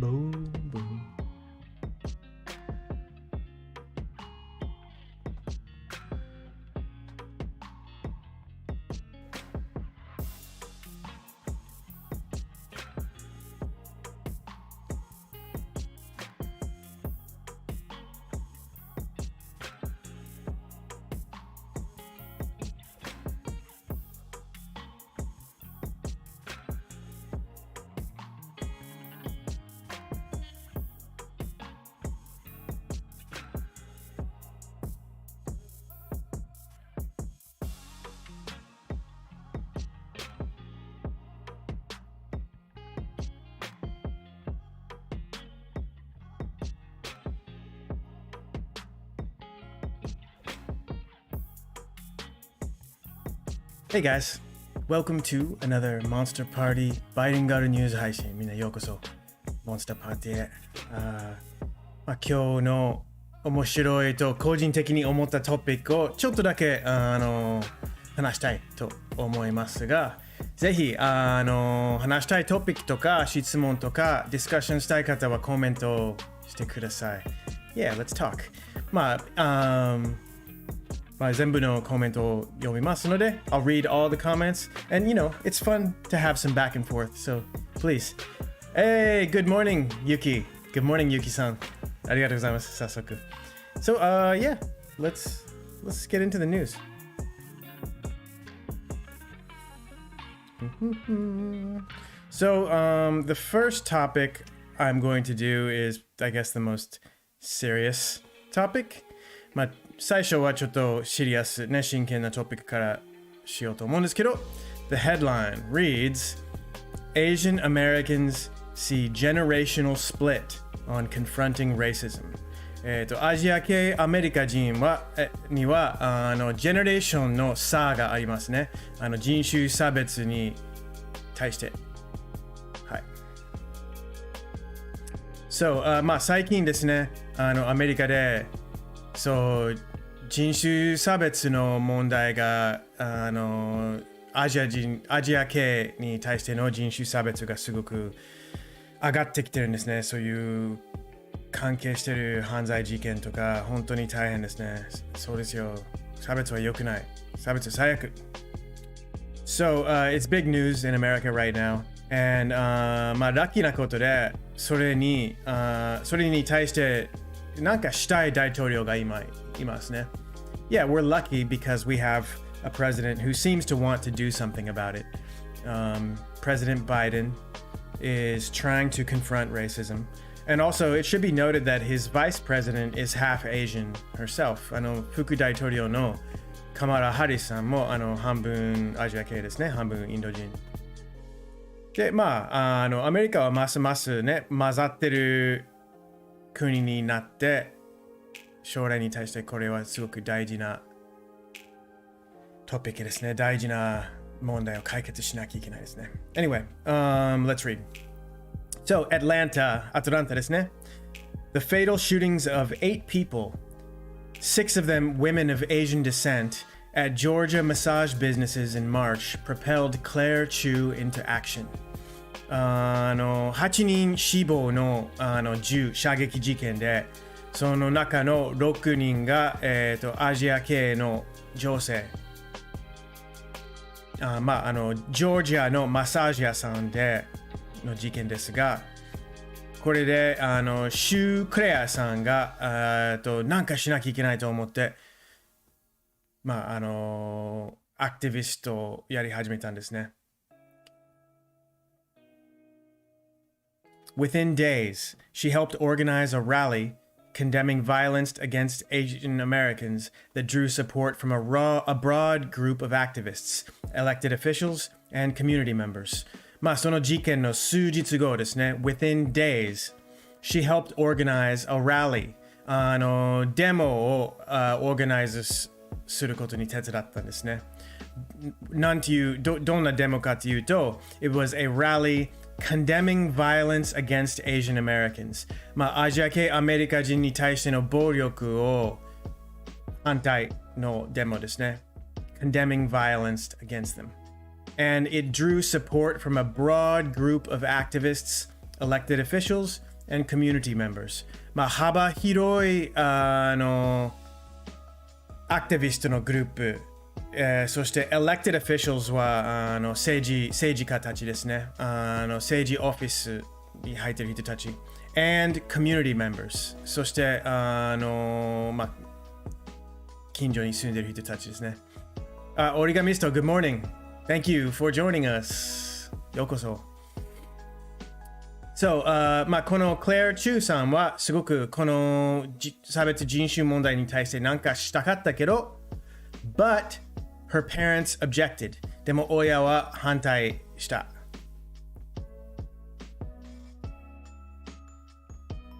Boom, boom. Hey guys, welcome to another Monster Party Bilingual ニュース配信。みんなようこそモンスターパーティーへ。今日の面白いと個人的に思ったトピックをちょっとだけ話したいと思いますが、ぜひ話したいトピックとか質問とかディスカッションしたい方はコメントしてください。Yeah, let's talk. 全部のコメントを読みますので I'll read all the comments and it's fun to have some back and forth, so please. Hey, good morning, Yuki. Good morning, Yuki-san. ありがとうございます、早速。So, yeah, let's get into the news. So, the first topic I'm going to do is, I guess, the most serious topic. 最初はちょっとシリアスね、真剣なトピックからしようと思うんですけど、The headline reads, Asian Americans see generational split on confronting racism. アジア系アメリカ人にはジェネレーションの差がありますね。人種差別に対して。はい。So, 最近ですね、アメリカで人種差別の問題がアジア系に対しての人種差別がすごく上がってきてるんですね。そういう関係してる犯罪事件とか本当に大変ですね。そうですよ。差別は良くない。差別は最悪。So, it's big news in America right now. And, ラッキーなことでそれに対してなんかしたい大統領が今いますね。Yeah, we're lucky because we have a president who seems to want to do something about it. President Biden is trying to confront racism. And also, it should be noted that his vice president is half Asian herself. 副大統領のカマラ・ハリスさんも半分アジア系ですね。半分インド人。で、アメリカはますますね、混ざってる国になって将来に対してこれはすごく大事なトピックですね。大事な問題を解決しなきゃいけないですね。Anyway, let's read. So, Atlanta ですね。The fatal shootings of 8 people, 6 of them women of Asian descent, at Georgia massage businesses in March propelled Claire Chu into action. 8人死亡の銃射撃事件で、その中の6人が、アジア系の女性。ジョージアのマッサージ屋さんでの事件ですが、これでシュー・クレアさんがなんかしなきゃいけないと思って、アクティビストをやり始めたんですね。Within days, she helped organize a rally condemning violence against Asian Americans that drew support from a broad group of activists, elected officials, and community members. その事件の数日後ですね。Within days, she helped organize a rally. デモをorganizeすることに手伝ったんですね。どんなデモかというと、It was a rally condemning violence against Asian Americans. アジア系アメリカ人に対しての暴力を反対のデモですね。Condemning violence against them. And it drew support from a broad group of activists, elected officials, and community members. 幅広いアクティビストのグループ、そして elected officials は政治家たちですね。政治オフィスに入っている人たち。and community members。そして近所に住んでいる人たちですね。オリガミスト、good morning. Thank you for joining us. ようこそ。このクレア・チューさんはすごくこの差別人種問題に対して何かしたかったけど、but her parents objected. でも親は反対した。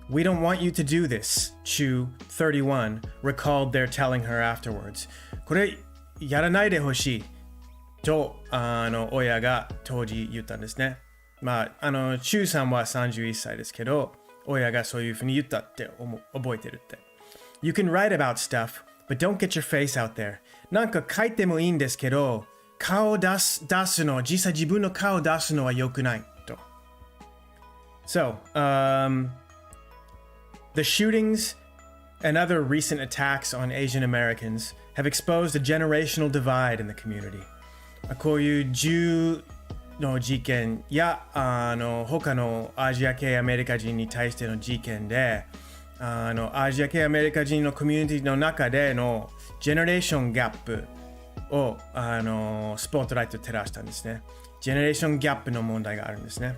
We don't want you to do this, Chu, 31, recalled their telling her afterwards. これやらないでほしいと親が当時言ったんですね。チューさんは31歳ですけど、親がそういうふうに言ったって覚えてるって。You can write about stuff, but don't get your face out there. なんか書いてもいいんですけど、顔を出すの、実際自分の顔を出すのは良くないと。So, the shootings and other recent attacks on Asian Americans have exposed a generational divide in the community. こういう銃の事件や他のアジア系アメリカ人に対しての事件でアジア系アメリカ人のコミュニティの中でのジェネレーションギャップをスポットライト照らしたんですね。ジェネレーションギャップの問題があるんですね。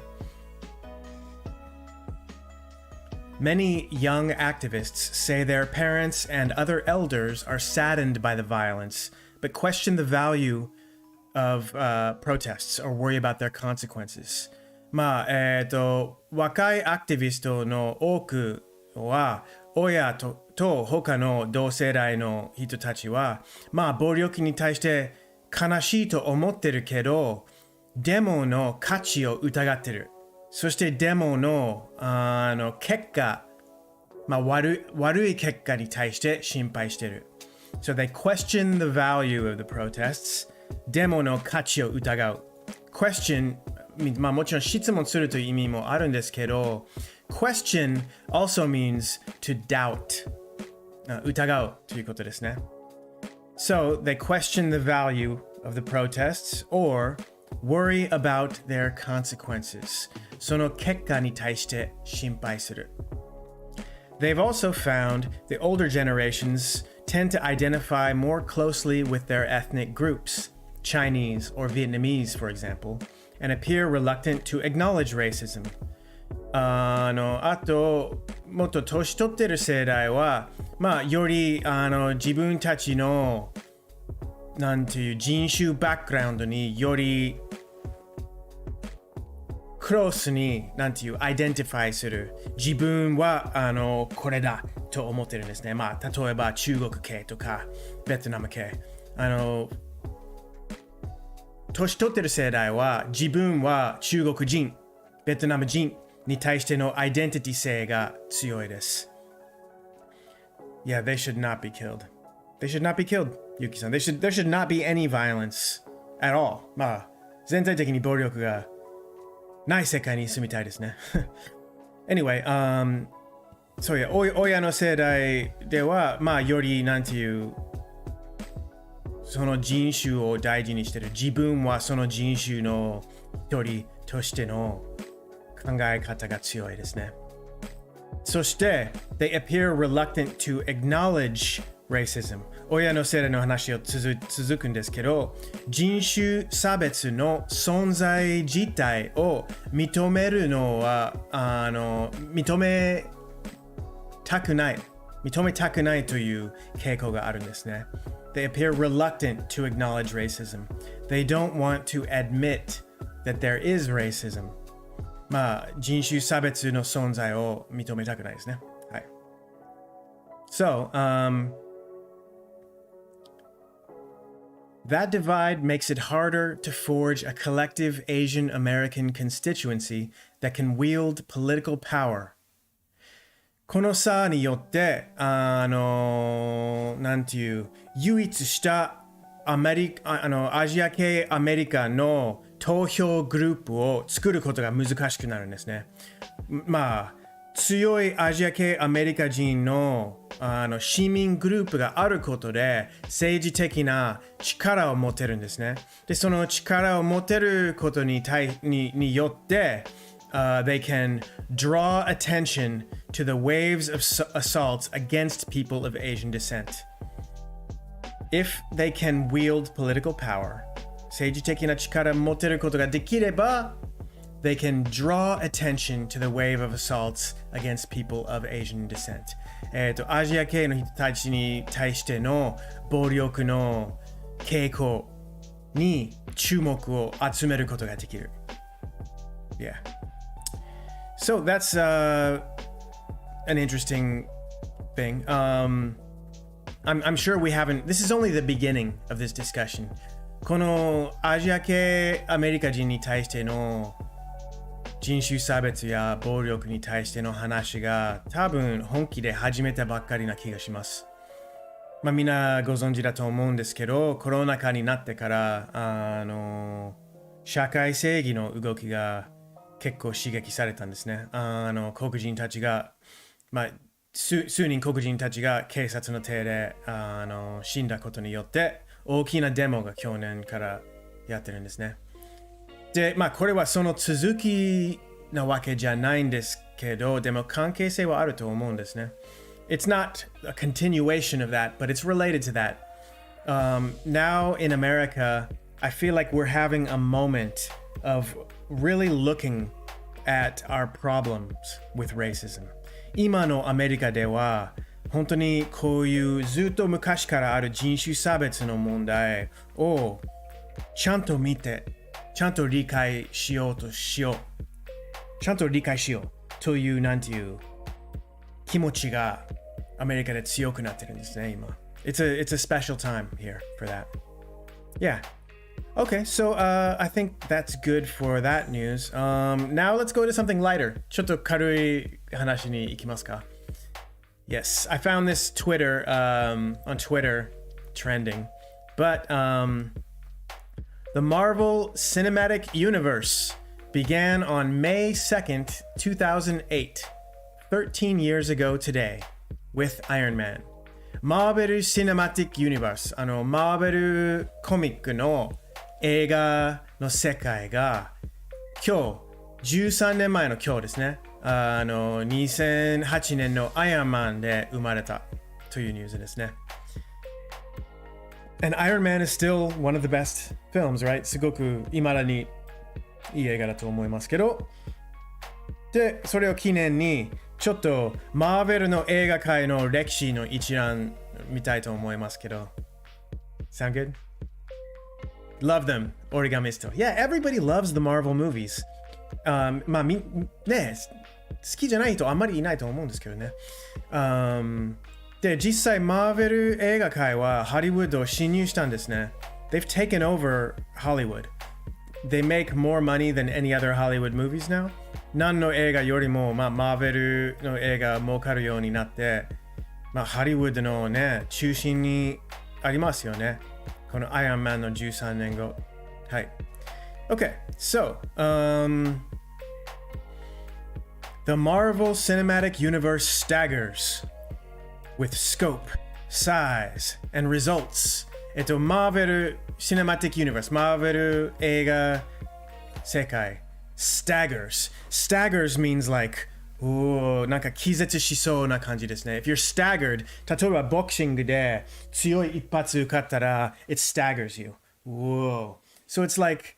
Many young activists say their parents and other elders are saddened by the violence, but question the value of protests or worry about their consequences. 若いアクティビストの多くは親と他の同世代の人たちは暴力に対して悲しいと思ってるけどデモの価値を疑ってる。そしてデモの結果、悪い結果に対して心配してる。So they question the value of the protests. デモの価値を疑う。question、もちろん質問するという意味もあるんですけど、question also means to doubt。疑うということですね。So they question the value of the protests or worry about their consequences. その結果に対して心配する。They've also found the older generations tend to identify more closely with their ethnic groups, Chinese or Vietnamese, for example, and appear reluctant to acknowledge racism. あと、もっと年取ってる世代は、より自分たちのなんていう人種バックグラウンドによりクロスになんていうアイデンティファイする。自分はこれだと思ってるんですね。例えば中国系とかベトナム系。年取ってる世代は自分は中国人、ベトナム人に対してのアイデンティティ性が強いです。Yeah, they should not be killed. They should not be killed, Yuki-san. There should not be any violence at all. 全体的に暴力がない世界に住みたいですね。Anyway, そうや、親の世代では、よりなんていう、その人種を大事にしてる。自分はその人種の一人としての考え方が強いですね。そして、they appear reluctant to acknowledge racism。親の世代の話を続くんですけど、人種差別の存在自体を認めるのは、認めたくないという傾向があるんですね。They appear reluctant to acknowledge racism. They don't want to admit that there is racism. 人種差別の存在を認めたくないですね。はい。So, that divide makes it harder to forge a collective Asian American constituency that can wield political power. この差によって、なんていう、唯一したアジア系アメリカ投票グループを作ることが難しくなるんですね。強いアジア系アメリカ人の市民グループがあることで政治的な力を持てるんですね。で、その力を持てることによって、they can draw attention to the waves of assaults against people of Asian descent. If they can wield political power, 政治的な力を持てることができれば、they can draw attention to the wave of assaults against people of Asian descent. アジア系の人たちに対しての暴力の傾向に注目を集めることができる。Yeah. So that's an interesting thing. I'm sure we haven't. This is only the beginning of this discussion. このアジア系アメリカ人に対しての人種差別や暴力に対しての話が多分本気で始めたばっかりな気がします。みんなご存知だと思うんですけど、コロナ禍になってから社会正義の動きが結構刺激されたんですね。黒人たちが、数人黒人たちが警察の手で死んだことによって大きなデモが去年からやってるんですね。で、これはその続きなわけじゃないんですけど、でも関係性はあると思うんですね。It's not a continuation of that, but it's related to that. Now in America, I feel like we're having a moment of really looking at our problems with racism. 今のアメリカでは本当にこういうずっと昔からある人種差別の問題をちゃんと見て、ちゃんと理解しようというなんていう気持ちがアメリカで強くなってるんですね、今。It's a special time here for that. Yeah. Okay, so I think that's good for that news. Now let's go to something lighter. ちょっと軽い話に行きますか。Yes, I found this on Twitter trending. But the Marvel Cinematic Universe began on May 2nd, 2008, 13 years ago today, with Iron Man. マーベル・シネマティック・ユニバース、マーベルコミックの映画の世界が今日、13年前の今日ですね、2008年のアイアンマンで生まれたというニュースですね。And Iron Man is still one of the best films, right? すごく未だにいい映画だと思いますけど。で、それを記念にちょっとマーベルの映画界の歴史の一覧見たいと思いますけど。Sound good? Love them, Origamisto. Yeah, everybody loves the Marvel movies. ね、好きじゃない人あんまりいないと思うんですけどね。で、実際マーベル映画界はハリウッドを侵入したんですね。They've taken over Hollywood. They make more money than any other Hollywood movies now. 何の映画よりも、マーベルの映画儲かるようになって、ハリウッドのね、中心にありますよね。このアイアンマンの13年後。はい。Okay, so, the Marvel Cinematic Universe staggers with scope, size, and results. マーベル・シネマティック・ユニバース、マーベル映画世界 staggers. Staggers means like なんか気絶しそうな感じですね。If you're staggered, 例えばボクシングで強い一発受かったら it staggers you. Whoa. So it's like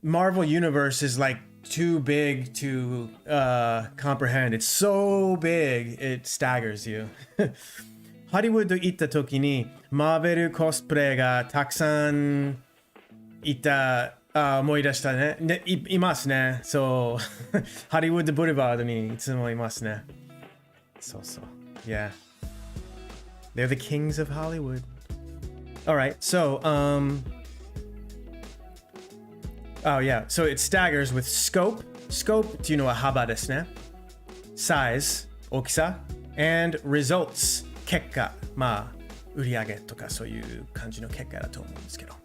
Marvel Universe is like too big to comprehend. It's so big, it staggers you. ハリウッド行った時にマーベルコスプレがたくさんいた思い出したね。いますね。そう。ハリウッドブルバードにいつもいますね。そうそう。Yeah. They're the kings of Hollywood. Alright, so, oh yeah, so it staggers with scope. Scope っていうのは幅ですね。Size 大きさ and results 結果、売り上げとかそういう感じの結果だと思うんですけど。こ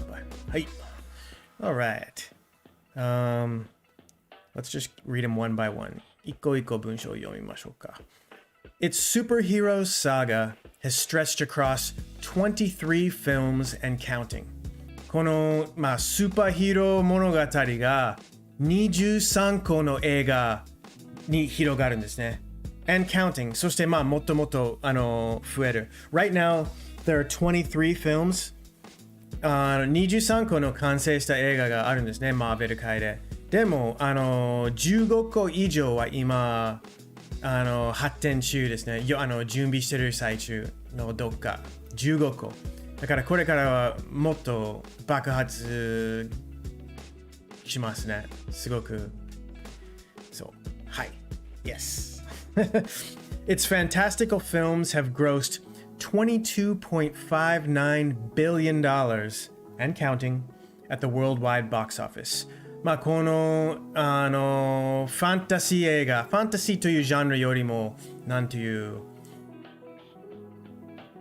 の場合。はい。All right. Let's just read them one by one. 一個一個文章を読みましょうか。Its superhero saga has stretched across 23 films and counting. この、スーパーヒーロー物語が23個の映画に広がるんですね。And counting. そしてもっともっと増える。Right now, there are 23 films. 23個の完成した映画があるんですね、マーベル界で。でも、15個以上は今、発展中ですね。準備してる最中のどっか。15個。だからこれからはもっと爆発しますね。すごく。そう。はい。Yes. Its fantastical films have grossed $22.59 billion and counting at the worldwide box office. このファンタジー映画、ファンタジーというジャンルよりも、なんという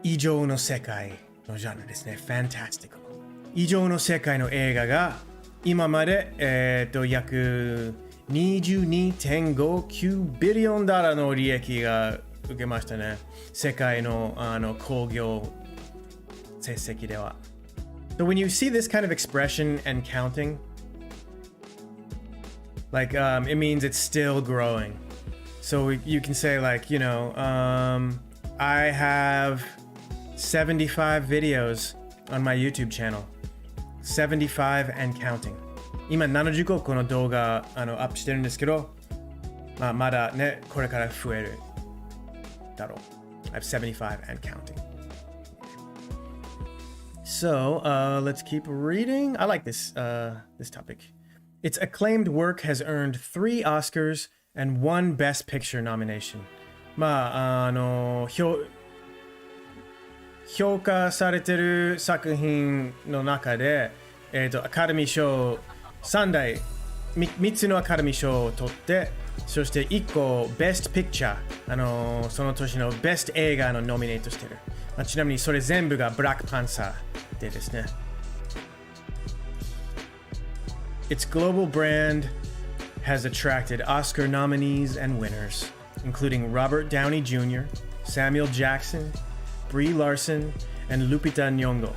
異常の世界のジャンルですね。fantastical。異常の世界の映画が今まで、約22.59ビリオンダラーの利益が受けましたね。世界の興行成績では。So when you see this kind of expression and counting, it means it's still growing. So you can say I have 75 videos on my YouTube channel. 75 and counting. 今75個の動画アップしてるんですけど、まだね、これから増えるだろう。I have 75 and counting. So, let's keep reading. I like this topic. Its acclaimed work has earned 3 Oscars and 1 Best Picture nomination. 評価されてる作品の中で、アカデミー賞3つのアカデミー賞を取って、そして1個 Best Picture、その年の Best 映画のノミネートしてる。ちなみにそれ全部がブラックパンサーでですね。Its global brand has attracted Oscar nominees and winners, including Robert Downey Jr., Samuel Jackson, Brie Larson, and Lupita Nyong'o.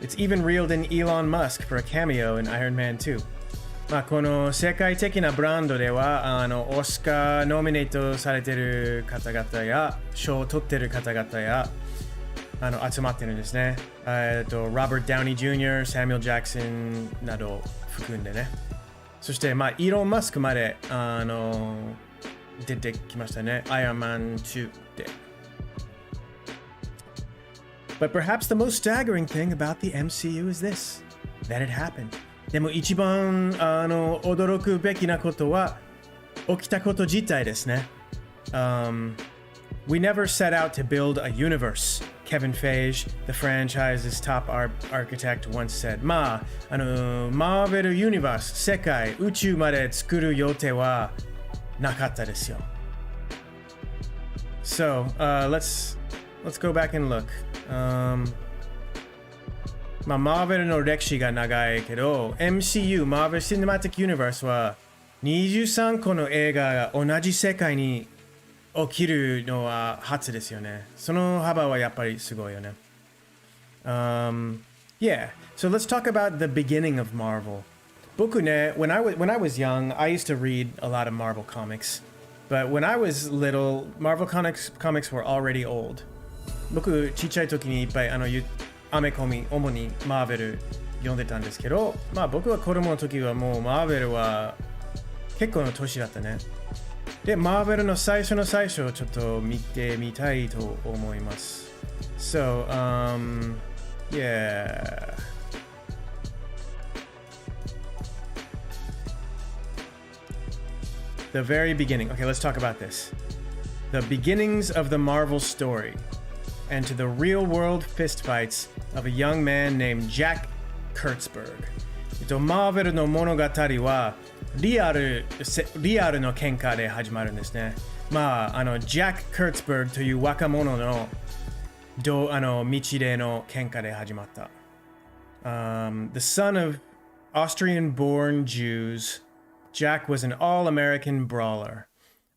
It's even reeled in Elon Musk for a cameo in Iron Man 2. この世界的なブランドではオスカーノミネートされている方々や賞を取っている方々や集まってるんですね。Robert Downey Jr., Samuel Jackson など含んでね。そしてイーロン・マスクまで出てきましたね。アイアンマン2で。But perhaps the most staggering thing about the MCU is this, that it happened. でも一番驚くべきなことは起きたこと自体ですね。We never set out to build a universe. Kevin Feige, the franchise's top architect, once said. マーベルユニバース、世界、宇宙まで作る予定はなかったですよ。So, let's go back and look. マーベルの歴史が長いけど MCU マーベルシネマティックユニバースは23個の映画が同じ世界に起きるのは初ですよね。その幅はやっぱりすごいよね。Yeah, so let's talk about the beginning of Marvel. 僕ね、when I was young, I used to read a lot of Marvel comics. But when I was little, Marvel comics were already old. 僕ちっちゃい時にいっぱいアメコミ主にマーベル読んでたんですけど、僕は子供の時はもうマーベルは結構の年だったね。で、マーベルの最初の最初をちょっと見てみたいと思います。So, yeah. The very beginning. Okay, let's talk about this. The beginnings of the Marvel story.And to the real-world fistfights of a young man named Jack Kurtzberg. マーベルの物語はリアルの喧嘩で始まるんですね。ジャック・クルツバーグという若者の道での喧嘩で始まった。The son of Austrian-born Jews Jack was an all-American brawler.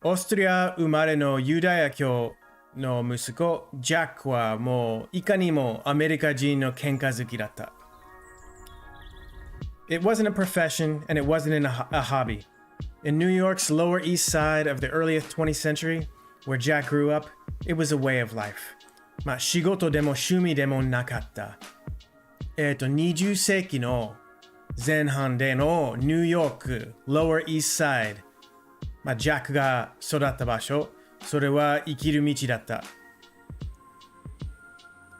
オーストリア生まれのユダヤ教の息子、ジャックはもういかにもアメリカ人の喧嘩好きだった。It wasn't a profession and it wasn't a hobby. In New York's Lower East Side of the earliest 20th century, where Jack grew up, it was a way of life. まあ仕事でも趣味でもなかった。20世紀の前半でのニューヨーク Lower East Side、まあ、ジャックが育った場所、それは生きる道だった。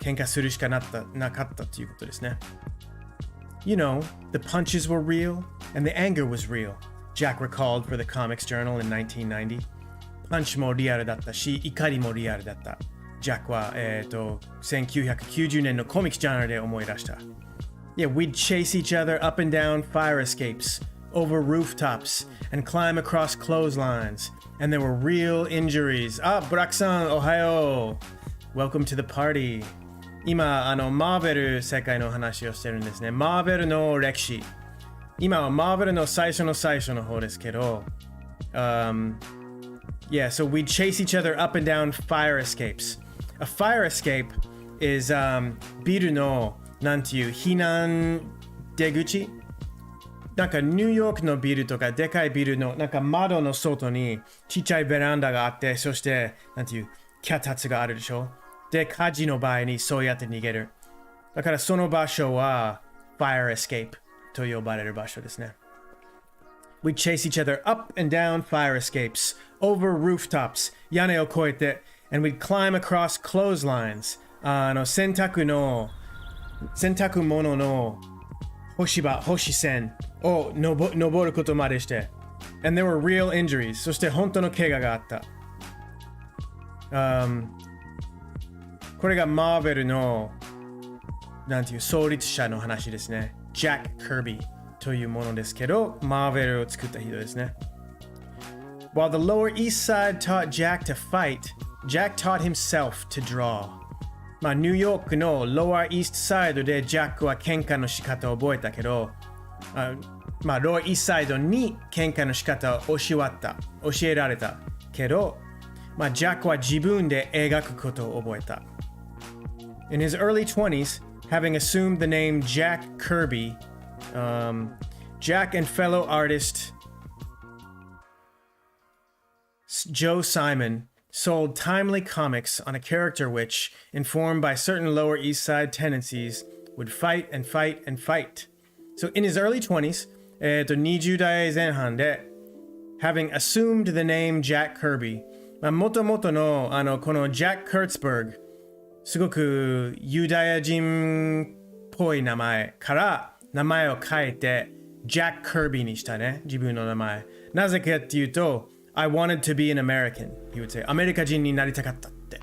喧嘩するしかなかったということですね。You know, the punches were real and the anger was real, Jack recalled for the Comics Journal in 1990. パンチもリアルだったし、怒りもリアルだった。ジャックは、1990年のコミックジャーナルで思い出した。Yeah, we'd chase each other up and down fire escapes, over rooftops, and climb across clotheslines. And there were real injuries. Ah, Burak-san, ohayo. Welcome to the party. 今、マーベル世界の話をしてるんですね。マーベルの歴史。今はマーベルの最初の方ですけど、yeah, so we'd chase each other up and down fire escapes. A fire escape is, ビルのなんていう避難出口、なんかニューヨークのビルとかでかいビルのなんか窓の外にちっちゃいベランダがあって、そしてなんていう脚立があるでしょ。で、火事の場合にそうやって逃げる。だからその場所は fire escape と呼ばれる場所ですね。We'd chase each other up and down fire escapes, over rooftops, 屋根を越えて、and we'd climb across clotheslines. 洗濯物の干し線を登ることまでして。And there were real injuries. そして本当の怪我があった。これがマーベルのなんていう創立者の話ですね。ジャック・カービーというものですけど、マーベルを作った人ですね。While the Lower East Side taught Jack to fight, Jack taught himself to draw. まあニューヨークの Lower East Side でジャックは喧嘩の仕方を覚えたけど、まあ Lower East Side に喧嘩の仕方を教えられたけど、まあジャックは自分で描くことを覚えた。In his early 20s, having assumed the name Jack Kirby, Jack and fellow artist Joe Simon sold timely comics on a character which, informed by certain Lower East Side tendencies, would fight and fight and fight. So in his early 20s, 20代前半で having assumed the name Jack Kirby, 元々のこの Jack Kurtzberg、すごくユダヤ人っぽい名前から名前を変えて Jack Kirby にしたね、自分の名前。なぜかっていうと、I wanted to be an American, he would say. アメリカ人になりたかったって。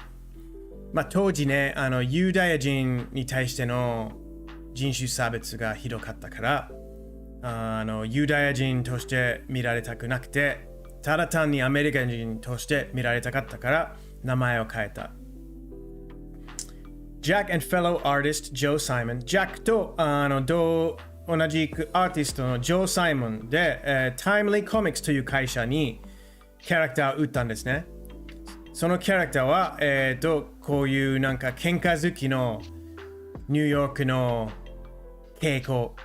まあ当時ね、ユダヤ人に対しての人種差別がひどかったから、ユダヤ人として見られたくなくて、ただ単にアメリカ人として見られたかったから名前を変えた。Jack and fellow artist Joe Simon、ジャックと同じくアーティストのジョー・サイモンで、Timely Comics という会社にキャラクターを売ったんですね。そのキャラクターは、こういうなんか喧嘩好きのニューヨークの傾向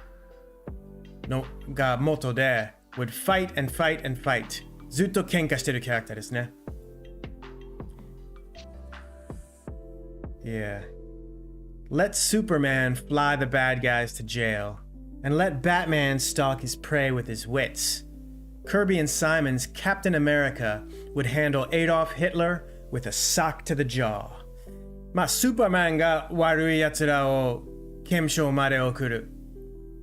のが元で would fight and fight and fight ずっと喧嘩してるキャラクターですね。Yeah. Let Superman fly the bad guys to jail, and let Batman stalk his prey with his wits. Kirby and Simon's Captain America would handle Adolf Hitler with a sock to the jaw. まあ、スーパーマンが悪い奴らを検証まで送る。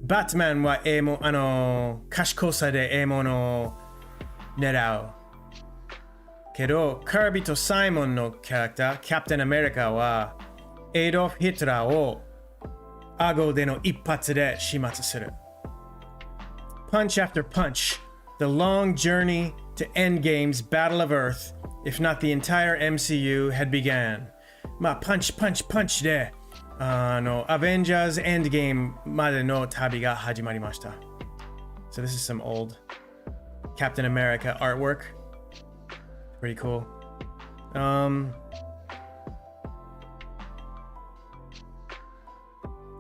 バットマンは賢さで獲物を狙う。けど、カービーとサイモンのキャラクター、キャプテンアメリカは、エドルフ・ヒトラーを顎での一発で始末する。Punch after punch, the long journey to Endgame's Battle of Earth, if not the entire MCU, had begun. まあ、パンチで、Avengers Endgame までの旅が始まりました。So this is some old Captain America artwork. Pretty cool.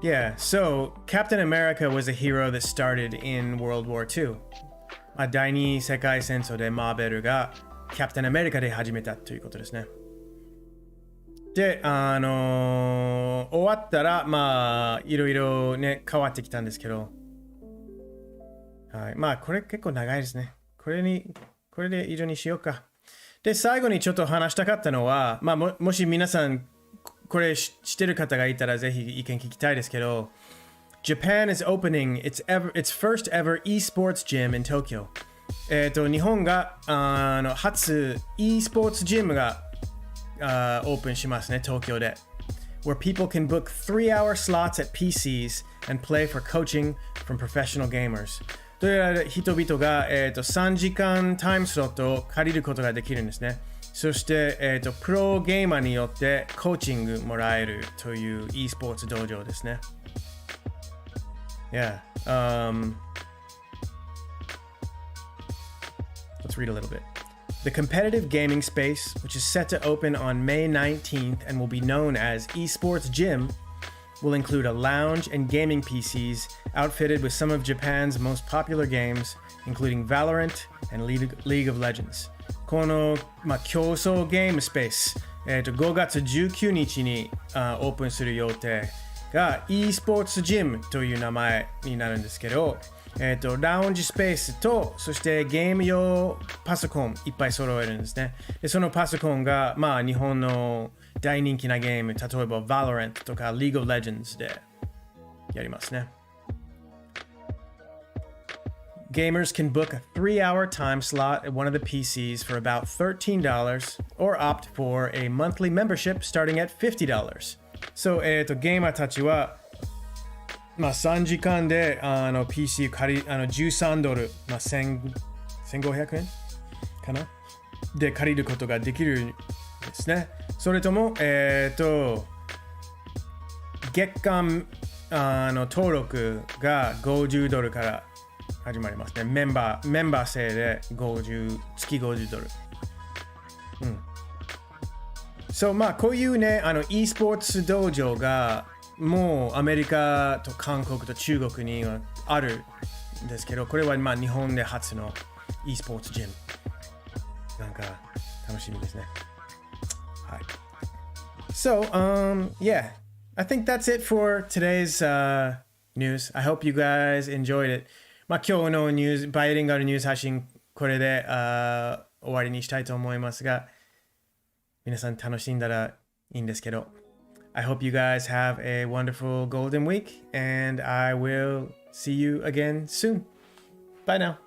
Yeah, so Captain America was a hero that started in World War II. 第二次世界戦争でマーベルがキャプテンアメリカで始めたということですね。で、終わったら、まあ、いろいろね、変わってきたんですけど、はい、まあ、これ結構長いですね。これで以上にしようか。で、最後にちょっと話したかったのは、まあ、もし皆さん、これ知ってる方がいたらぜひ意見聞きたいですけど、Japan is opening its first ever esports gym in Tokyo. 日本が初 e スポーツジムがオープンしますね、東京で。Where people can book 3-hour slots at PCs and play for coaching from professional gamers. どうやら人々が、3時間タイムスロットを借りることができるんですね。そして、プロゲーマーによってコーチングもらえるという e スポーツ道場ですね。Yeah. Let's read a little bit. The competitive gaming space, which is set to open on May 19th and will be known as Esports Gym, will include a lounge and gaming PCs outfitted with some of Japan's most popular games, including Valorant and League of Legends. この、競争ゲームスペース、5月19日にオープンする予定が e スポーツジムという名前になるんですけど、ラウンジスペースと、そしてゲーム用パソコンいっぱい揃えるんですね。で、そのパソコンが、日本の大人気なゲーム、例えば Valorant とか League of Legends でやりますね。Gamers can book a 3-hour time slot at one of the PCs for about $13 or opt for a monthly membership starting at $50. So, ゲーマーたちは3時間でPC 借り13ドル、1500円かなで借りることができるんですね。それとも、月間登録が50ドルから始まりますね。メンバー制で月50ドル。そうこういうね、e スポーツ道場がもうアメリカと韓国と中国にはあるんですけど、これは日本で初の e スポーツジム。なんか楽しみですね。はい。So, yeah, I think that's it for today's news. I hope you guys enjoyed it. 今日のニュース、バイリンガルニュース配信、これで終わりにしたいと思いますが、皆さん楽しんだらいいんですけど、I hope you guys have a wonderful golden week, and I will see you again soon. Bye now.